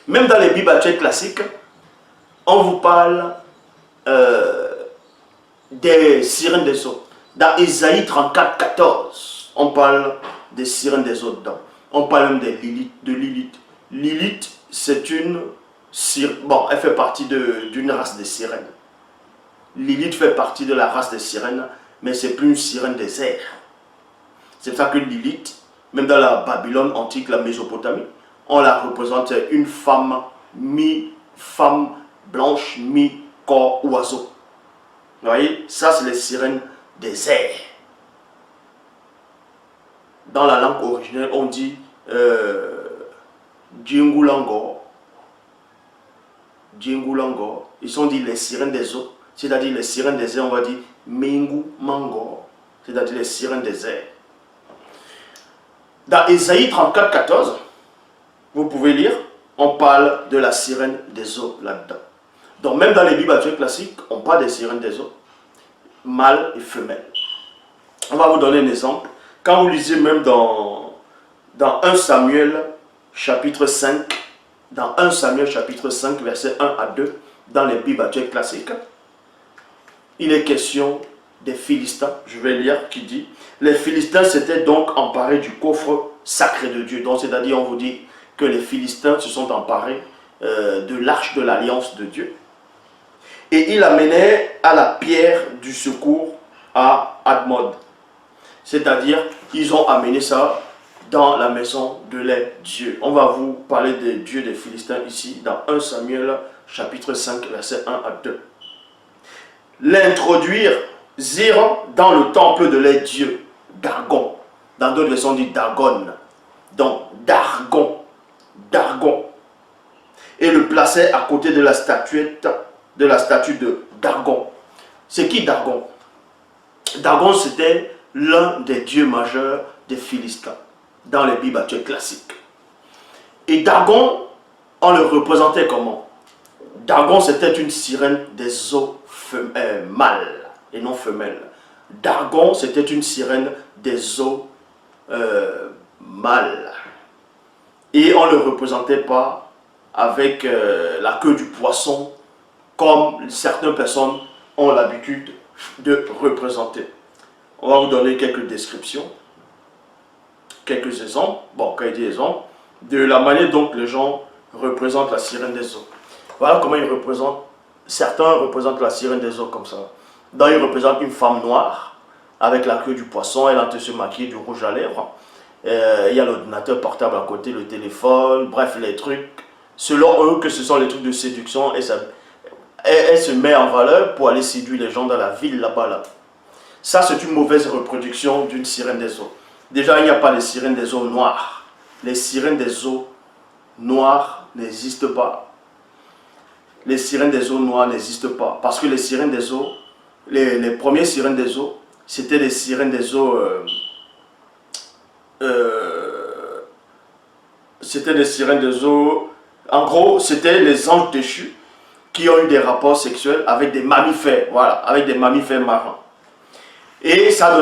Même dans les Bibles actuelles classiques, on vous parle des sirènes des eaux. Dans Ésaïe 34, 14, on parle des sirènes des eaux dedans. On parle même des Lilith. Lilith, c'est une sirène. Bon, elle fait partie d'une race de sirènes. Lilith fait partie de la race des sirènes, mais c'est plus une sirène des airs. C'est pour ça que Lilith, même dans la Babylone antique, la Mésopotamie, on la représente une femme, mi-femme blanche, mi-corps oiseau. Vous voyez, ça c'est les sirènes des airs. Dans la langue originelle, on dit Djingulangor. Djingulangor. Ils sont dit les sirènes des eaux. C'est-à-dire les sirènes des airs, on va dire Mingu Mangor. C'est-à-dire les sirènes des airs. Dans Ésaïe 34, 14, vous pouvez lire, on parle de la sirène des eaux là-dedans. Donc même dans les Bibles actuelles classiques, on parle des sirènes des eaux, mâles et femelles. On va vous donner un exemple. Quand vous lisez même dans 1 Samuel chapitre 5, dans 1 Samuel chapitre 5, versets 1 à 2, dans les Bibles actuelles classiques, il est question des Philistins, je vais lire, qui dit, les Philistins s'étaient donc emparés du coffre sacré de Dieu. Donc c'est-à-dire, on vous dit que les Philistins se sont emparés de l'arche de l'alliance de Dieu. Et ils l'amenaient à la pierre du secours à Admod. C'est-à-dire, ils ont amené ça dans la maison de les dieux. On va vous parler des dieux des Philistins ici, dans 1 Samuel chapitre 5, versets 1 à 2. L'introduire dans le temple de les dieux, Dargon. Dans d'autres versions, on dit Dagon. Donc, Dargon. Et le plaçait à côté de la statue de Dargon. C'est qui Dargon? Dargon, c'était l'un des dieux majeurs des Philistins dans les Bibles actuelles classiques. Et Dargon, on le représentait comment? Dargon, c'était une sirène des eaux mâles et non femelles. Dargon, c'était une sirène des eaux mâles. Et on ne le représentait pas avec la queue du poisson, comme certaines personnes ont l'habitude de représenter. On va vous donner quelques descriptions, quelques exemples, bon, quand il dit exemples, de la manière dont les gens représentent la sirène des eaux. Voilà comment ils représentent. Certains représentent la sirène des eaux comme ça. Donc ils représentent une femme noire avec la queue du poisson, elle a se maquiller du rouge à lèvres. Il y a l'ordinateur portable à côté, le téléphone, bref, les trucs. Selon eux, que ce sont les trucs de séduction, elle se met en valeur pour aller séduire les gens dans la ville là-bas. Là. Ça, c'est une mauvaise reproduction d'une sirène des eaux. Déjà, il n'y a pas de sirène des eaux noires. Les sirènes des eaux noires n'existent pas. Les sirènes des eaux noires n'existent pas. Parce que les sirènes des eaux, les premières sirènes des eaux, c'était des sirènes des eaux... c'était des sirènes des eaux... En gros, c'était les anges déchus qui ont eu des rapports sexuels avec des mammifères. Voilà, avec des mammifères marins. Et ça a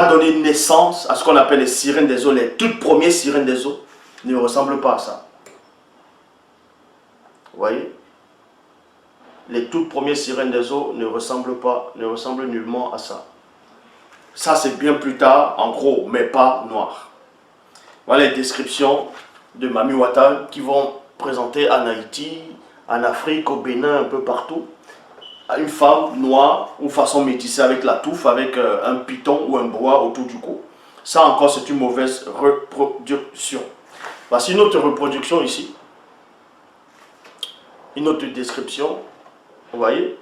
donné naissance à ce qu'on appelle les sirènes des eaux. Les toutes premières sirènes des eaux ne ressemblent pas à ça. Vous voyez? Les toutes premières sirènes des eaux ne ressemblent nullement à ça. Ça, c'est bien plus tard, en gros, mais pas noir. Voilà les descriptions de Mami Wata qui vont présenter en Haïti, en Afrique, au Bénin, un peu partout. Une femme noire ou façon métissée avec la touffe, avec un python ou un boa autour du cou. Ça encore, c'est une mauvaise reproduction. Voici une autre reproduction ici. Une autre description. Vous voyez?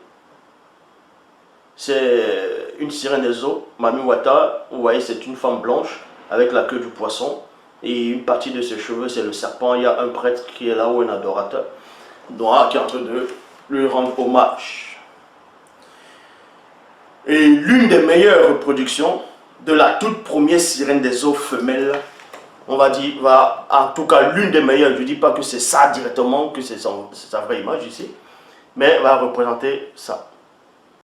C'est une sirène des eaux, Mami Wata. Vous voyez, c'est une femme blanche avec la queue du poisson. Et une partie de ses cheveux, c'est le serpent. Il y a un prêtre qui est là ou un adorateur noir qui est en train de lui rendre hommage. Et l'une des meilleures reproductions de la toute première sirène des eaux femelles, on va dire, en tout cas l'une des meilleures, je ne dis pas que c'est ça directement, que c'est sa vraie image ici, mais va représenter ça.